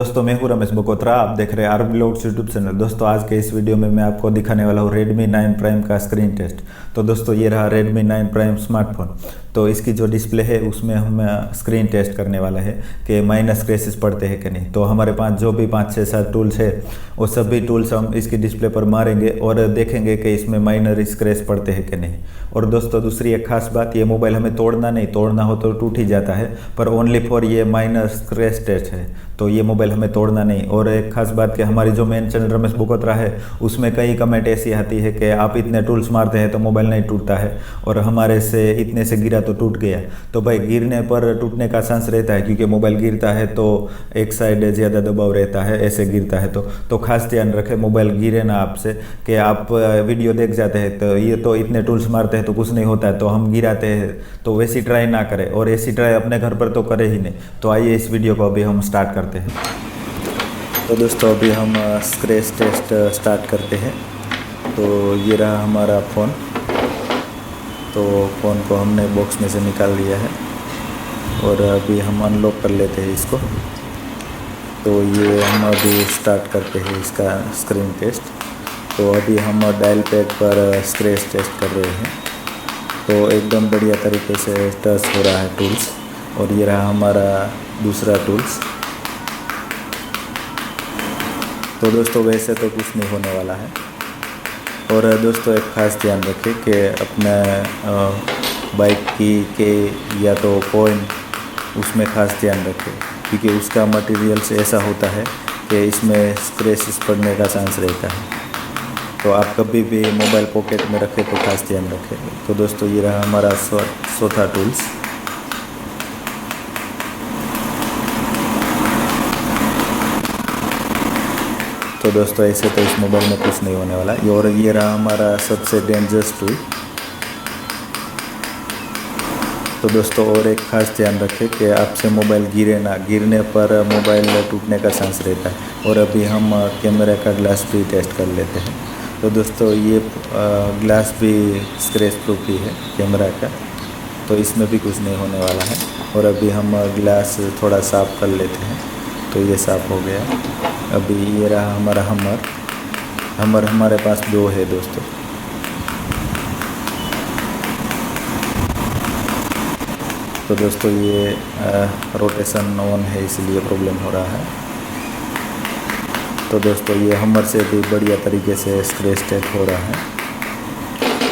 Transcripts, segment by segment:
दोस्तों मैं हूं रमेश बकोत्रा। आप देख रहे हैं आर ब्लॉग्स यूट्यूब चैनल। दोस्तों आज के इस वीडियो में मैं आपको दिखाने वाला हूं Redmi 9 Prime का स्क्रीन टेस्ट। तो दोस्तों ये रहा Redmi 9 Prime स्मार्टफोन। तो इसकी जो डिस्प्ले है उसमें हम स्क्रीन टेस्ट करने वाला है कि माइनर स्क्रैचेस पड़ते हैं कि नहीं। तो हमारे पास जो भी 5-6-7 टूल्स है वो सभी टूल्स हम इसकी डिस्प्ले पर मारेंगे और देखेंगे कि इसमें माइनर स्क्रैच पड़ते हैं कि नहीं। और दोस्तों दूसरी एक खास बात, ये मोबाइल हमें तोड़ना नहीं, तोड़ना हो तो टूट ही जाता है, पर ओनली फॉर ये माइनर स्क्रैच टेस्ट है, तो ये मोबाइल हमें तोड़ना नहीं। और एक खास बात कि हमारी जो मेन चैनल रमेश बकोत्रा है उसमें कई कमेंट ऐसी आती है कि आप इतने टूल्स मारते हैं तो मोबाइल नहीं टूटता है, और हमारे से इतने से गिरा तो टूट गया। तो भाई गिरने पर टूटने का चांस रहता है, क्योंकि मोबाइल गिरता है तो एक साइड ज़्यादा दबाव रहता है, ऐसे गिरता है तो खास ध्यान रखें मोबाइल गिरे ना आपसे, कि आप वीडियो देख जाते हैं तो ये तो इतने टूल्स मारते हैं तो कुछ नहीं होता है, तो हम गिराते हैं, तो वैसी ट्राई ना करें, और ऐसी ट्राई अपने घर पर तो करें ही नहीं। तो आइए इस वीडियो को अभी हम स्टार्ट करते हैं। तो दोस्तों अभी हम स्क्रैच टेस्ट स्टार्ट करते हैं। तो ये रहा हमारा फ़ोन। तो फ़ोन को हमने बॉक्स में से निकाल लिया है और अभी हम अनलॉक कर लेते हैं इसको। तो ये हम अभी स्टार्ट करते हैं इसका स्क्रीन टेस्ट। तो अभी हम डायल पैड पर स्क्रैच टेस्ट कर रहे हैं। तो एकदम बढ़िया तरीके से टच हो रहा है टूल्स। और ये रहा हमारा दूसरा टूल्स। तो दोस्तों वैसे तो कुछ नहीं होने वाला है। और दोस्तों एक ख़ास ध्यान रखें कि अपना बाइक की के या तो कॉइन उसमें ख़ास ध्यान रखें, क्योंकि उसका मटेरियल्स ऐसा होता है कि इसमें स्क्रैचेस पड़ने का चांस रहता है। तो आप कभी भी मोबाइल पॉकेट में रखें तो खास ध्यान रखें। तो दोस्तों ये रहा हमारा चौथा टूल्स। तो दोस्तों ऐसे तो इस मोबाइल में कुछ नहीं होने वाला। और ये रहा हमारा सबसे डेंजरस टूल। तो दोस्तों और एक ख़ास ध्यान रखें कि आपसे मोबाइल गिरे ना, गिरने पर मोबाइल टूटने का चांस रहता है। और अभी हम कैमरे का ग्लास भी टेस्ट कर लेते हैं। तो दोस्तों ये ग्लास भी स्क्रैच प्रूफ ही है कैमरा का, तो इसमें भी कुछ नहीं होने वाला है। और अभी हम ग्लास थोड़ा साफ़ कर लेते हैं। तो ये साफ़ हो गया। अभी ये रहा हमारा हमर हमारे पास 2 है दोस्तों। तो दोस्तों ये रोटेशन ऑन है इसलिए प्रॉब्लम हो रहा है। तो दोस्तों ये हमर से भी बढ़िया तरीके से स्क्रैच टेस्ट हो रहा है।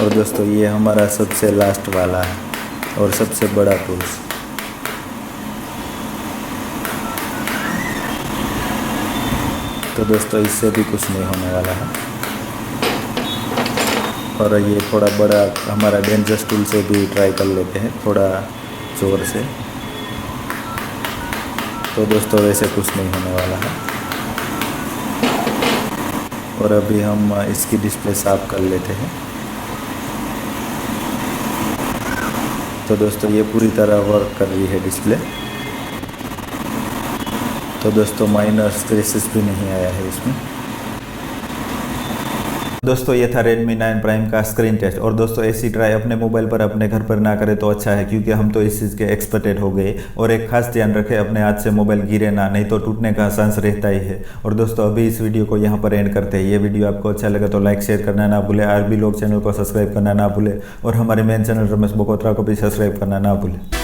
और दोस्तों ये हमारा सबसे लास्ट वाला है और सबसे बड़ा टूल्स। तो दोस्तों इससे भी कुछ नहीं होने वाला है। और ये थोड़ा बड़ा हमारा डेंजरस टूल से भी ट्राई कर लेते हैं थोड़ा जोर से। तो दोस्तों वैसे कुछ नहीं होने वाला है। और अभी हम इसकी डिस्प्ले साफ कर लेते हैं। तो दोस्तों ये पूरी तरह वर्क कर रही है डिस्प्ले। तो दोस्तों माइनर स्क्रैचेस भी नहीं आया है इसमें। दोस्तों ये था Redmi 9 Prime का स्क्रीन टेस्ट। और दोस्तों ऐसी ट्राई अपने मोबाइल पर अपने घर पर ना करें तो अच्छा है, क्योंकि हम तो इस चीज़ के एक्सपर्टेड हो गए। और एक खास ध्यान रखें अपने हाथ से मोबाइल गिरे ना, नहीं तो टूटने का चांस रहता ही है। और दोस्तों अभी इस वीडियो को यहाँ पर एंड करते हैं। ये वीडियो आपको अच्छा लगे तो लाइक शेयर करना ना भूले, आरबी लोग चैनल को सब्सक्राइब करना ना भूले, और हमारे मेन चैनल रमेश बकोत्रा को भी सब्सक्राइब करना ना भूले।